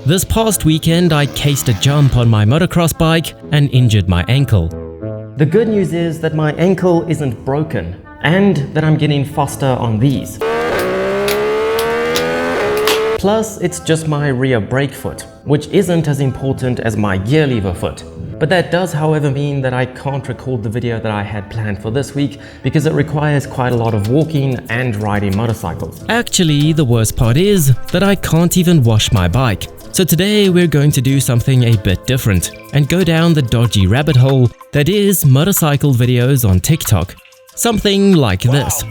This past weekend, I cased a jump on my motocross bike and injured my ankle. The good news is that my ankle isn't broken and that I'm getting faster on these. Plus, it's just my rear brake foot, which isn't as important as my gear lever foot. But that does, however, mean that I can't record the video that I had planned for this week because it requires quite a lot of walking and riding motorcycles. Actually, the worst part is that I can't even wash my bike. So today we're going to do something a bit different and go down the dodgy rabbit hole that is motorcycle videos on TikTok. Something like this.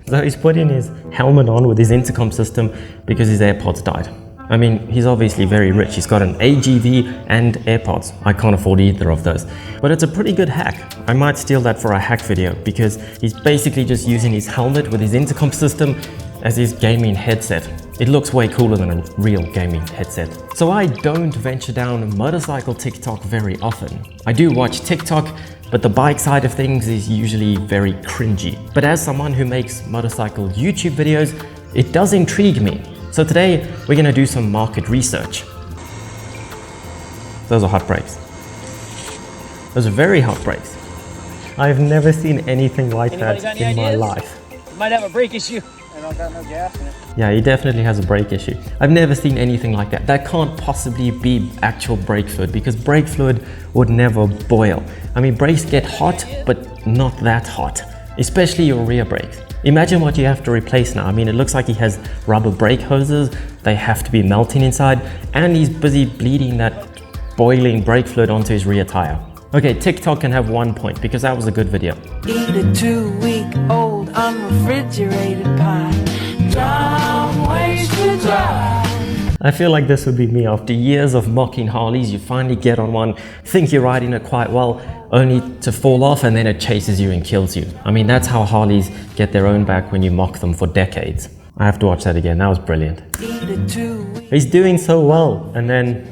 So he's putting his helmet on with his intercom system because his AirPods died. I mean, he's obviously very rich. He's got an AGV and AirPods. I can't afford either of those. But it's a pretty good hack. I might steal that for a hack video because he's basically just using his helmet with his intercom system as his gaming headset. It looks way cooler than a real gaming headset. So I don't venture down motorcycle TikTok very often. I do watch TikTok, but the bike side of things is usually very cringy. But as someone who makes motorcycle YouTube videos, it does intrigue me. So today, we're gonna do some market research. Those are hot brakes. Those are very hot brakes. I've never seen anything like that in my life. You might have a brake issue. I don't got no gas in it. Yeah, he definitely has a brake issue. I've never seen anything like that. That can't possibly be actual brake fluid because brake fluid would never boil. I mean, brakes get hot, but not that hot, especially your rear brakes. Imagine what you have to replace now. I mean, it looks like he has rubber brake hoses. They have to be melting inside, and he's busy bleeding that boiling brake fluid onto his rear tire. Okay, TikTok can have 1 point because that was a good video. Eat a 2-week-old unrefrigerated pie. Long ways to drive. I feel like this would be me. After years of mocking Harleys, you finally get on one, think you're riding it quite well, only to fall off and then it chases you and kills you. I mean, that's how Harleys get their own back when you mock them for decades. I have to watch that again. That was brilliant. He's doing so well, and then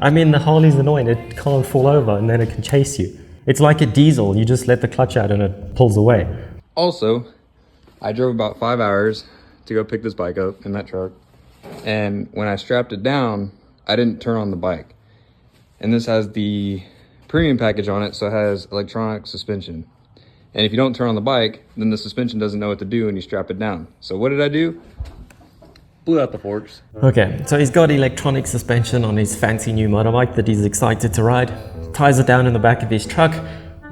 I mean, the Harley's annoying. It can't fall over and then it can chase you. It's like a diesel. You just let the clutch out and it pulls away. Also, I drove about 5 hours to go pick this bike up in that truck. And when I strapped it down, I didn't turn on the bike. And this has the premium package on it, so it has electronic suspension. And if you don't turn on the bike, then the suspension doesn't know what to do when you strap it down. So what did I do? Blew out the forks. Okay, so he's got electronic suspension on his fancy new motorbike that he's excited to ride, ties it down in the back of his truck,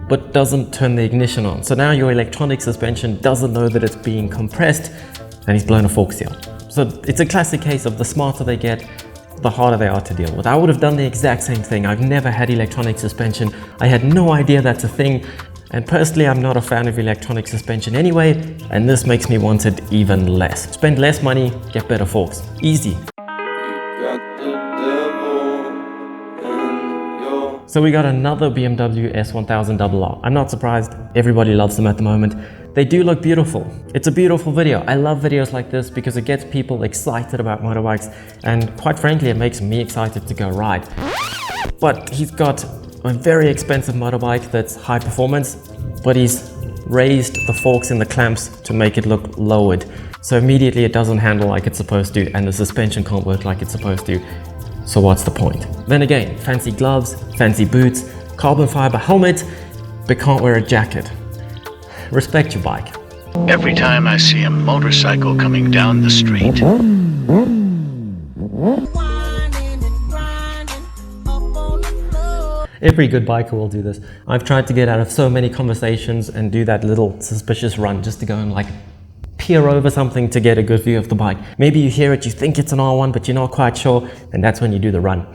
but doesn't turn the ignition on. So now your electronic suspension doesn't know that it's being compressed, and he's blown a fork seal. So it's a classic case of the smarter they get, the harder they are to deal with. I would have done the exact same thing. I've never had electronic suspension. I had no idea that's a thing. And personally, I'm not a fan of electronic suspension anyway, and this makes me want it even less. Spend less money, get better forks. Easy. So we got another BMW S1000RR. I'm not surprised, everybody loves them at the moment. They do look beautiful. It's a beautiful video. I love videos like this because it gets people excited about motorbikes, and quite frankly, it makes me excited to go ride. But he's got a very expensive motorbike that's high performance, but he's raised the forks in the clamps to make it look lowered. So immediately it doesn't handle like it's supposed to, and the suspension can't work like it's supposed to. So what's the point? Then again, fancy gloves, fancy boots, carbon fiber helmet, but can't wear a jacket. Respect your bike. Every time I see a motorcycle coming down the street, every good biker will do this. I've tried to get out of so many conversations and do that little suspicious run just to go and like peer over something to get a good view of the bike. Maybe you hear it, you think it's an R1, but you're not quite sure, and that's when you do the run.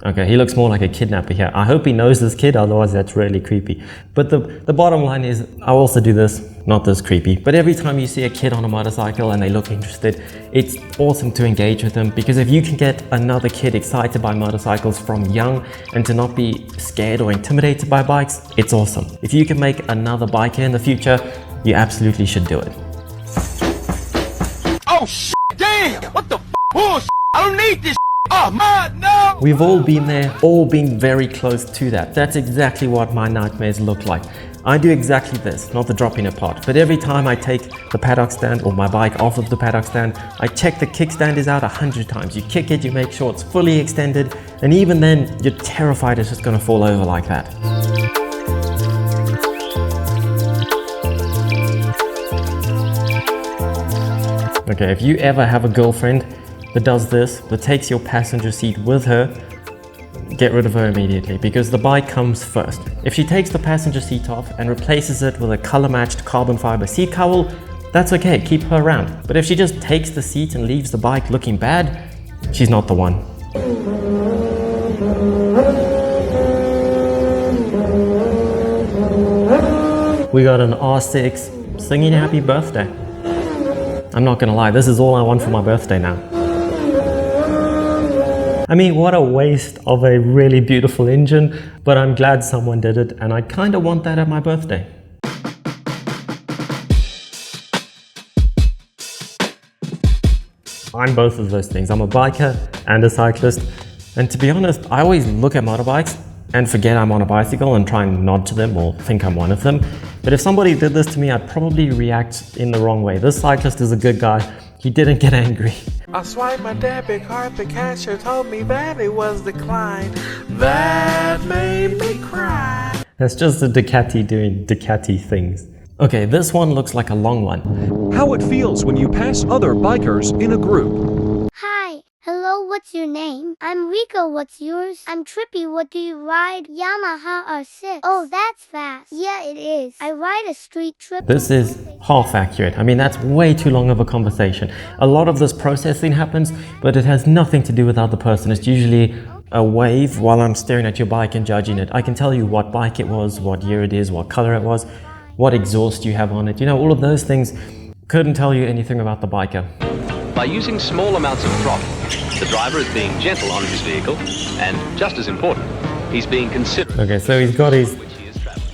Okay, he looks more like a kidnapper here. I hope he knows this kid, otherwise that's really creepy. But the bottom line is, I also do this, not this creepy, but every time you see a kid on a motorcycle and they look interested, it's awesome to engage with them, because if you can get another kid excited by motorcycles from young and to not be scared or intimidated by bikes, it's awesome. If you can make another biker in the future, you absolutely should do it. Oh shit, damn! What the f? Bullshit! I don't need this shit. We've all been there, all been very close to that. That's exactly what my nightmares look like. I do exactly this, not the dropping apart, but every time I take the paddock stand or my bike off of the paddock stand, I check the kickstand is out 100 times. You kick it, you make sure it's fully extended, and even then, you're terrified it's just gonna fall over like that. Okay, if you ever have a girlfriend that does this, that takes your passenger seat with her, get rid of her immediately, because the bike comes first. If she takes the passenger seat off and replaces it with a color-matched carbon fiber seat cowl, that's okay, keep her around. But if she just takes the seat and leaves the bike looking bad, she's not the one. We got an R6 singing happy birthday. I'm not gonna lie, this is all I want for my birthday now. I mean, what a waste of a really beautiful engine, but I'm glad someone did it, and I kinda want that at my birthday. I'm both of those things. I'm a biker and a cyclist, and to be honest, I always look at motorbikes and forget I'm on a bicycle and try and nod to them or think I'm one of them. But if somebody did this to me, I'd probably react in the wrong way. This cyclist is a good guy. He didn't get angry. I swiped my debit card, the cashier told me that it was declined. That made me cry. That's just a Ducati doing Ducati things. Okay, this one looks like a long one. How it feels when you pass other bikers in a group. Hi. Hello, what's your name? I'm Rico, what's yours? I'm Trippy, what do you ride? Yamaha R6. Oh, that's fast. Yeah, it is. I ride a street trip. This is half accurate. I mean, that's way too long of a conversation. A lot of this processing happens, but it has nothing to do with the other person. It's usually a wave while I'm staring at your bike and judging it. I can tell you what bike it was, what year it is, what color it was, what exhaust you have on it. You know, all of those things. Couldn't tell you anything about the biker. By using small amounts of throttle, the driver is being gentle on his vehicle, and just as important, he's being considerate. Okay, so he's got his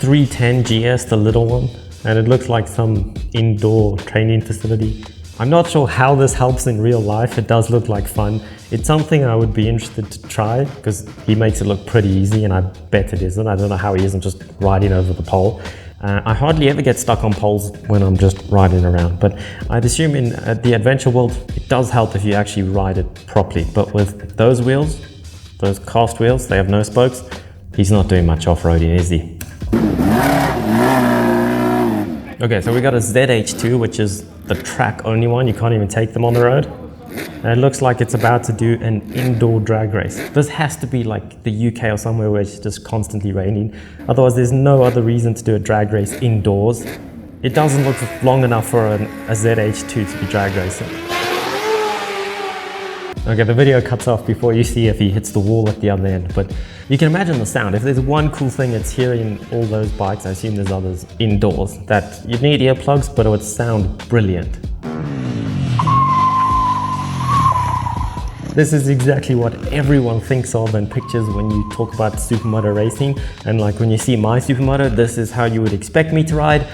310 GS, the little one, and it looks like some indoor training facility. I'm not sure how this helps in real life. It does look like fun. It's something I would be interested to try because he makes it look pretty easy, and I bet it isn't. I don't know how he isn't just riding over the pole. I hardly ever get stuck on poles when I'm just riding around, but I'd assume in the adventure world, it does help if you actually ride it properly. But with those wheels, those cast wheels, they have no spokes, he's not doing much off-roading, is he? Okay, so we got a ZH2, which is the track only one. You can't even take them on the road. And it looks like it's about to do an indoor drag race. This has to be like the UK or somewhere where it's just constantly raining. Otherwise, there's no other reason to do a drag race indoors. It doesn't look long enough for a ZH2 to be drag racing. Okay, the video cuts off before you see if he hits the wall at the other end, but you can imagine the sound. If there's one cool thing it's hearing all those bikes, I assume there's others indoors, that you'd need earplugs, but it would sound brilliant. This is exactly what everyone thinks of and pictures when you talk about supermoto racing. And like when you see my supermoto, this is how you would expect me to ride,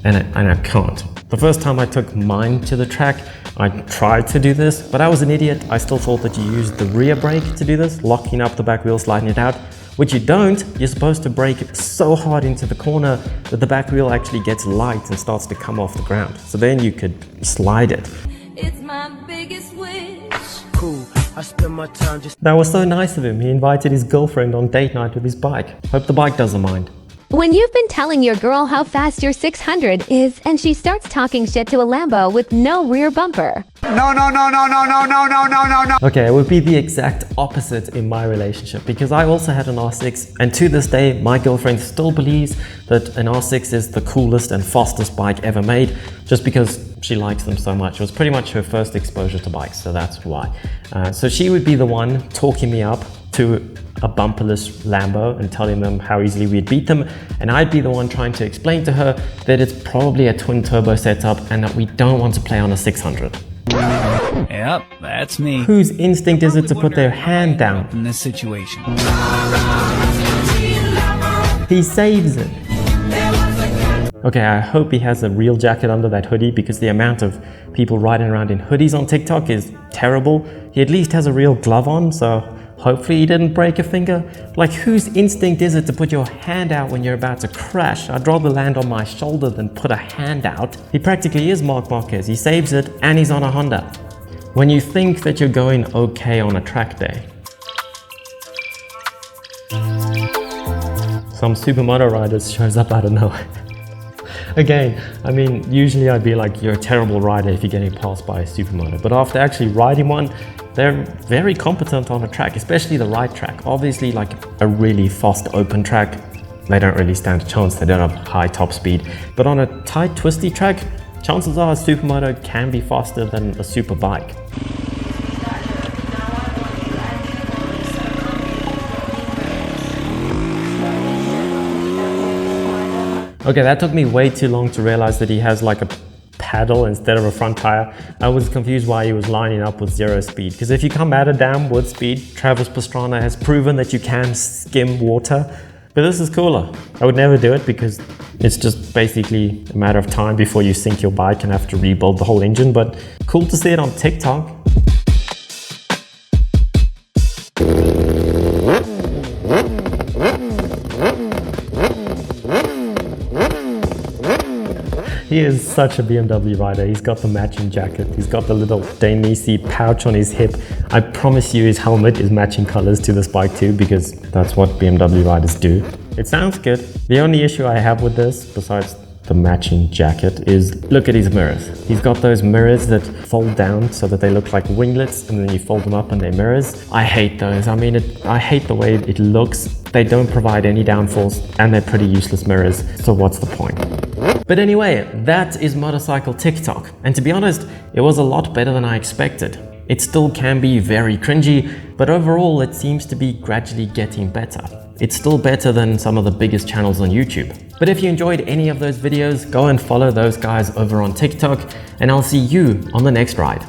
and I can't. The first time I took mine to the track, I tried to do this, but I was an idiot. I still thought that you used the rear brake to do this, locking up the back wheel, sliding it out, which you don't. You're supposed to brake so hard into the corner that the back wheel actually gets light and starts to come off the ground. So then you could slide it. It's my biggest wish. Cool. I spend my time just... That was so nice of him. He invited his girlfriend on date night with his bike. Hope the bike doesn't mind. When you've been telling your girl how fast your 600 is and she starts talking shit to a Lambo with no rear bumper. No. Okay, it would be the exact opposite in my relationship because I also had an R6, and to this day my girlfriend still believes that an R6 is the coolest and fastest bike ever made just because she likes them so much. It was pretty much her first exposure to bikes, so that's why. So she would be the one talking me up to a bumperless Lambo and telling them how easily we'd beat them, and I'd be the one trying to explain to her that it's probably a twin turbo setup and that we don't want to play on a 600. Yep, that's me. Whose instinct is it to put their hand down? In this situation. He saves it. Okay, I hope he has a real jacket under that hoodie because the amount of people riding around in hoodies on TikTok is terrible. He at least has a real glove on, so hopefully he didn't break a finger. Like, whose instinct is it to put your hand out when you're about to crash? I'd rather land on my shoulder than put a hand out. He practically is Marc Marquez. He saves it and he's on a Honda. When you think that you're going okay on a track day. Some supermoto riders shows up out of nowhere. Again, I mean, usually I'd be like, you're a terrible rider if you're getting passed by a supermoto. But after actually riding one, they're very competent on a track, especially the right track. Obviously, like a really fast open track, they don't really stand a chance. They don't have high top speed. But on a tight, twisty track, chances are a supermoto can be faster than a super bike. Okay, that took me way too long to realize that he has like a paddle instead of a front tire. I was confused why he was lining up with 0 speed, because if you come at a damn with speed, Travis Pastrana has proven that you can skim water. But this is cooler. I would never do it because it's just basically a matter of time before you sink your bike and have to rebuild the whole engine, but cool to see it on TikTok. He is such a BMW rider. He's got the matching jacket. He's got the little Dainese pouch on his hip. I promise you his helmet is matching colors to this bike too, because that's what BMW riders do. It sounds good. The only issue I have with this, besides the matching jacket, is look at his mirrors. He's got those mirrors that fold down so that they look like winglets, and then you fold them up and they're mirrors. I hate those. I mean, I hate the way it looks. They don't provide any downforce and they're pretty useless mirrors. So what's the point? But anyway, that is motorcycle TikTok. And to be honest, it was a lot better than I expected. It still can be very cringy, but overall it seems to be gradually getting better. It's still better than some of the biggest channels on YouTube. But if you enjoyed any of those videos, go and follow those guys over on TikTok, and I'll see you on the next ride.